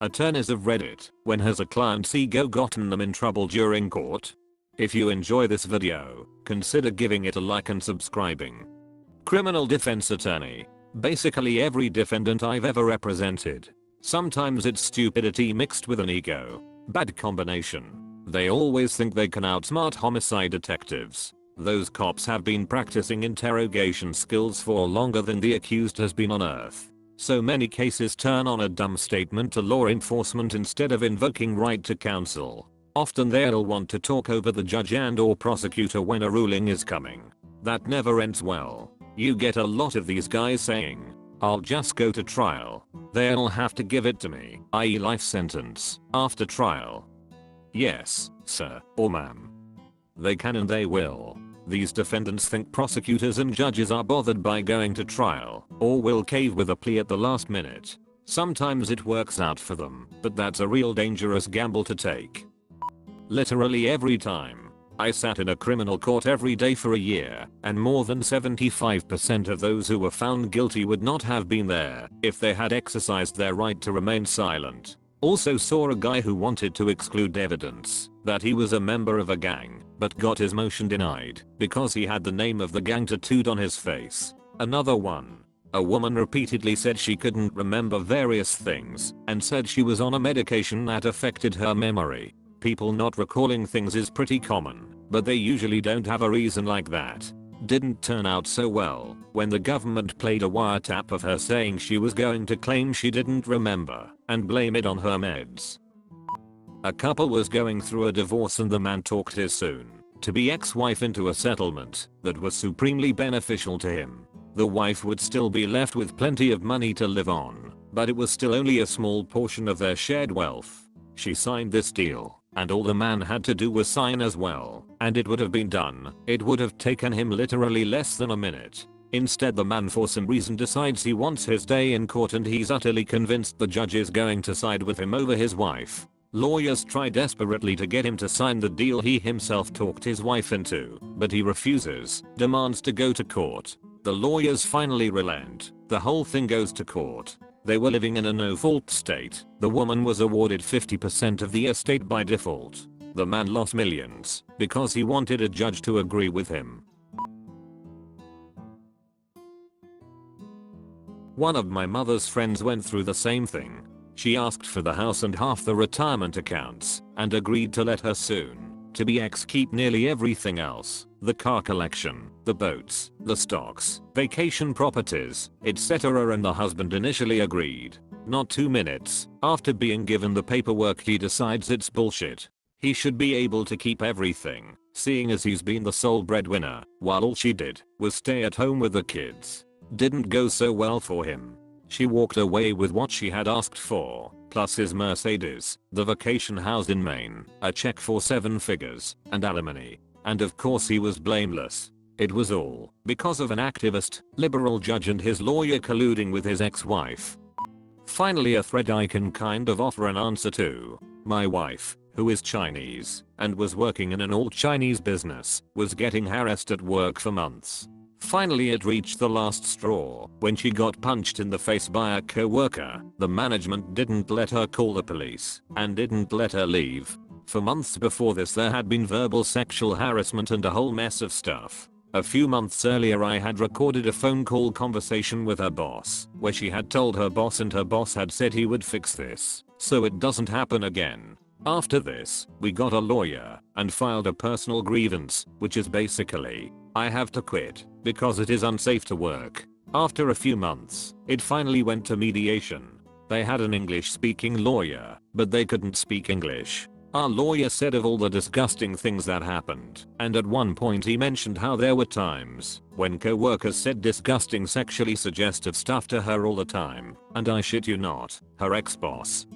Attorneys of Reddit, when has a client's ego gotten them in trouble during court? If you enjoy this video, consider giving it a like and subscribing. Criminal defense attorney. Basically every defendant I've ever represented. Sometimes it's stupidity mixed with an ego. Bad combination. They always think they can outsmart homicide detectives. Those cops have been practicing interrogation skills for longer than the accused has been on earth. So many cases turn on a dumb statement to law enforcement instead of invoking right to counsel. Often they'll want to talk over the judge and/or prosecutor when a ruling is coming. That never ends well. You get a lot of these guys saying, "I'll just go to trial. They'll have to give it to me," i.e. life sentence, after trial. Yes, sir, or ma'am. They can and they will. These defendants think prosecutors and judges are bothered by going to trial, or will cave with a plea at the last minute. Sometimes it works out for them, but that's a real dangerous gamble to take. Literally every time. I sat in a criminal court every day for a year, and more than 75% of those who were found guilty would not have been there if they had exercised their right to remain silent. Also saw a guy who wanted to exclude evidence that he was a member of a gang, but got his motion denied because he had the name of the gang tattooed on his face. Another one. A woman repeatedly said she couldn't remember various things and said she was on a medication that affected her memory. People not recalling things is pretty common, but they usually don't have a reason like that. Didn't turn out so well when the government played a wiretap of her saying she was going to claim she didn't remember and blame it on her meds. A couple was going through a divorce and the man talked his soon-to-be ex-wife into a settlement that was supremely beneficial to him. The wife would still be left with plenty of money to live on, but it was still only a small portion of their shared wealth. She signed this deal, and all the man had to do was sign as well, and it would have been done. It would have taken him literally less than a minute. Instead, the man for some reason decides he wants his day in court and he's utterly convinced the judge is going to side with him over his wife. Lawyers try desperately to get him to sign the deal he himself talked his wife into, but he refuses, demands to go to court. The lawyers finally relent. The whole thing goes to court. They were living in a no-fault state. The woman was awarded 50% of the estate by default. The man lost millions because he wanted a judge to agree with him. One of my mother's friends went through the same thing. She asked for the house and half the retirement accounts and agreed to let her soon-to-be ex keep nearly everything else. The car collection, the boats, the stocks, vacation properties, etc. and the husband initially agreed. Not 2 minutes after being given the paperwork he decides it's bullshit. He should be able to keep everything, seeing as he's been the sole breadwinner, while all she did was stay at home with the kids. Didn't go so well for him. She walked away with what she had asked for, plus his Mercedes, the vacation house in Maine, a check for 7 figures, and alimony. And of course he was blameless. It was all because of an activist, liberal judge and his lawyer colluding with his ex-wife. Finally, a thread I can kind of offer an answer to. My wife, who is Chinese and was working in an all-Chinese business, was getting harassed at work for months. Finally it reached the last straw when she got punched in the face by a co-worker. The management didn't let her call the police and didn't let her leave. For months before this there had been verbal sexual harassment and a whole mess of stuff. A few months earlier I had recorded a phone call conversation with her boss where she had told her boss and her boss had said he would fix this so it doesn't happen again. After this, we got a lawyer and filed a personal grievance, which is basically, I have to quit because it is unsafe to work. After a few months, it finally went to mediation. They had an English-speaking lawyer, but they couldn't speak English. Our lawyer said of all the disgusting things that happened, and at one point he mentioned how there were times when co-workers said disgusting sexually suggestive stuff to her all the time, and I shit you not, her ex-boss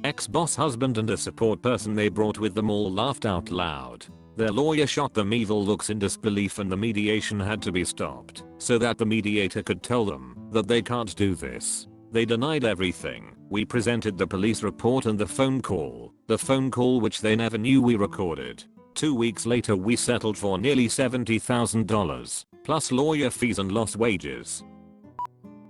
husband and a support person they brought with them all laughed out loud. Their lawyer shot them evil looks in disbelief and the mediation had to be stopped so that the mediator could tell them that they can't do this. They denied everything. We presented the police report and the phone call which they never knew we recorded. 2 weeks later we settled for nearly $70,000, plus lawyer fees and lost wages.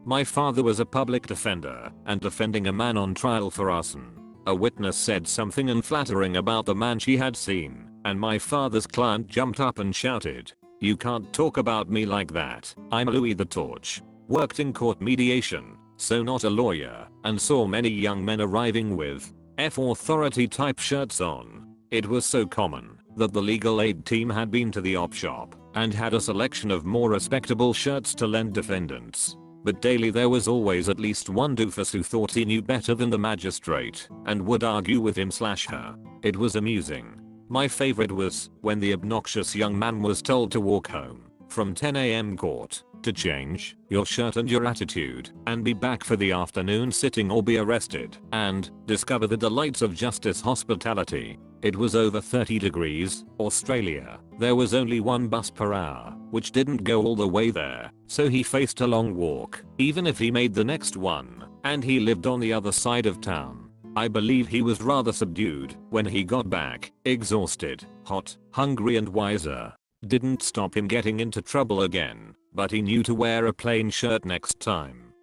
My father was a public defender and defending a man on trial for arson. A witness said something unflattering about the man she had seen, and my father's client jumped up and shouted, "You can't talk about me like that. I'm Louis the Torch. Worked in court mediation, so not a lawyer, and saw many young men arriving with authority type shirts on. It was so common that the legal aid team had been to the op shop and had a selection of more respectable shirts to lend defendants. But daily there was always at least one doofus who thought he knew better than the magistrate and would argue with him/her. It was amusing. My favorite was when the obnoxious young man was told to walk home from 10 AM court, to change your shirt and your attitude, and be back for the afternoon sitting or be arrested, and discover the delights of justice hospitality. It was over 30 degrees, Australia. There was only one bus per hour, which didn't go all the way there, so he faced a long walk, even if he made the next one, and he lived on the other side of town. I believe he was rather subdued when he got back, exhausted, hot, hungry and wiser. Didn't stop him getting into trouble again, but he knew to wear a plain shirt next time.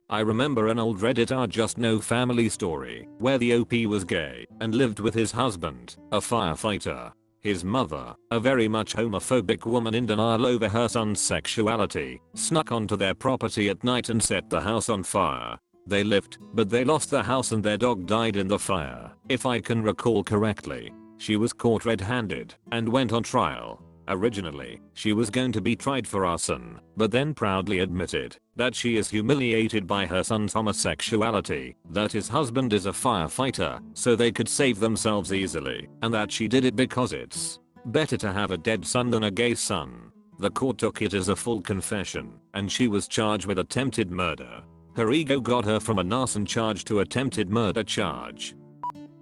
I remember an old Reddit Just No family story where the OP was gay and lived with his husband, a firefighter. His mother, a very much homophobic woman in denial over her son's sexuality, snuck onto their property at night and set the house on fire. They lived, but they lost the house and their dog died in the fire, if I can recall correctly. She was caught red-handed and went on trial. Originally, she was going to be tried for arson, but then proudly admitted that she is humiliated by her son's homosexuality, that his husband is a firefighter, so they could save themselves easily, and that she did it because it's better to have a dead son than a gay son. The court took it as a full confession, and she was charged with attempted murder. Her ego got her from an arson charge to attempted murder charge.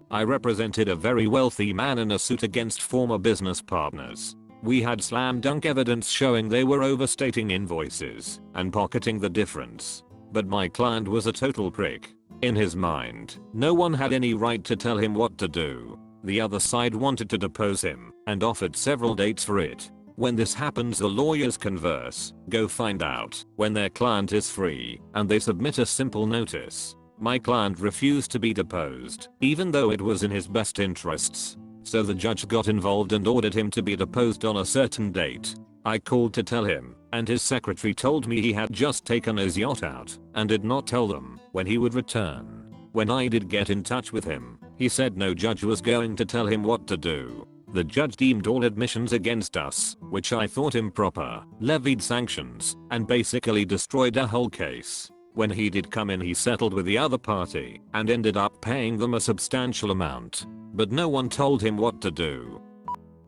I represented a very wealthy man in a suit against former business partners. We had slam dunk evidence showing they were overstating invoices and pocketing the difference. But my client was a total prick. In his mind, no one had any right to tell him what to do. The other side wanted to depose him and offered several dates for it. When this happens, the lawyers converse, go find out when their client is free, and they submit a simple notice. My client refused to be deposed, even though it was in his best interests. So the judge got involved and ordered him to be deposed on a certain date. I called to tell him, and his secretary told me he had just taken his yacht out and did not tell them when he would return. When I did get in touch with him, he said no judge was going to tell him what to do. The judge deemed all admissions against us, which I thought improper, levied sanctions, and basically destroyed our whole case. When he did come in, he settled with the other party and ended up paying them a substantial amount. But no one told him what to do.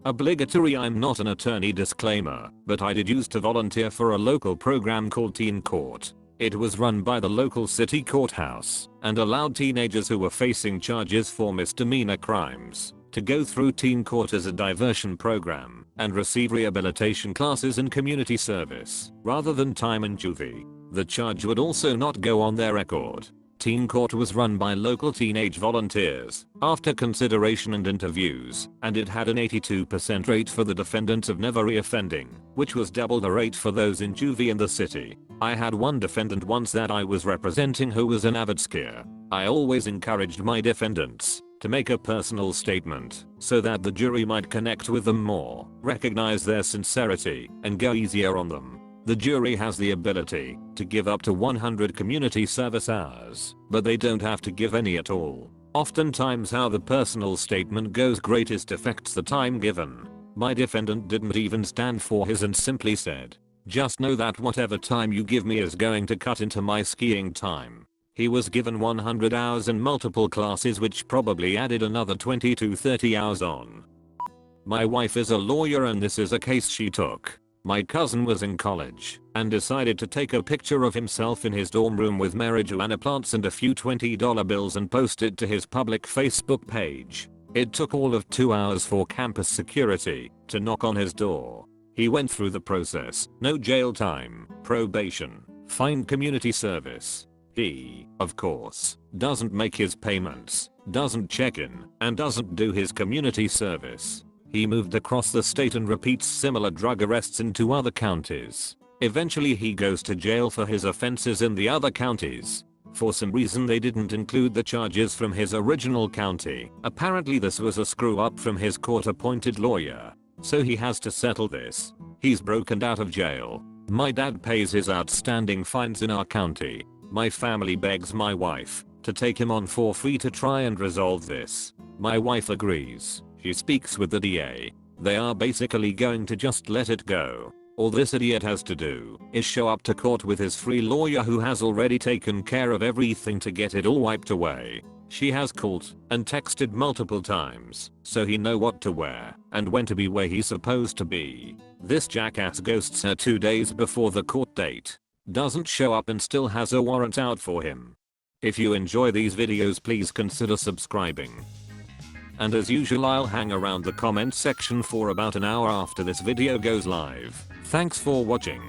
Obligatory I'm not an attorney disclaimer, but I did used to volunteer for a local program called Teen Court. It was run by the local city courthouse and allowed teenagers who were facing charges for misdemeanor crimes to go through teen court as a diversion program and receive rehabilitation classes and community service rather than time in juvie. The charge would also not go on their record. Teen Court was run by local teenage volunteers after consideration and interviews, and it had an 82% rate for the defendants of never reoffending, which was double the rate for those in juvie in the city. I had one defendant once that I was representing who was an avid skier. I always encouraged my defendants to make a personal statement so that the jury might connect with them more, recognize their sincerity, and go easier on them. The jury has the ability to give up to 100 community service hours, but they don't have to give any at all. Oftentimes how the personal statement goes greatest affects the time given. My defendant didn't even stand for his and simply said, "Just know that whatever time you give me is going to cut into my skiing time." He was given 100 hours and multiple classes, which probably added another 20 to 30 hours on. My wife is a lawyer and this is a case she took. My cousin was in college and decided to take a picture of himself in his dorm room with marijuana plants and a few $20 bills and post it to his public Facebook page. It took all of 2 hours for campus security to knock on his door. He went through the process, no jail time, probation, fine, community service. He, of course, doesn't make his payments, doesn't check in, and doesn't do his community service. He moved across the state and repeats similar drug arrests in 2 other counties. Eventually he goes to jail for his offenses in the other counties. For some reason they didn't include the charges from his original county. Apparently this was a screw up from his court appointed lawyer. So he has to settle this. He's broken out of jail. My dad pays his outstanding fines in our county. My family begs my wife to take him on for free to try and resolve this. My wife agrees. She speaks with the DA. They are basically going to just let it go. All this idiot has to do is show up to court with his free lawyer who has already taken care of everything to get it all wiped away. She has called and texted multiple times so he know what to wear and when to be where he's supposed to be. This jackass ghosts her 2 days before the court date. Doesn't show up and still has a warrant out for him. If you enjoy these videos, please consider subscribing. And as usual, I'll hang around the comment section for about an hour after this video goes live. Thanks for watching.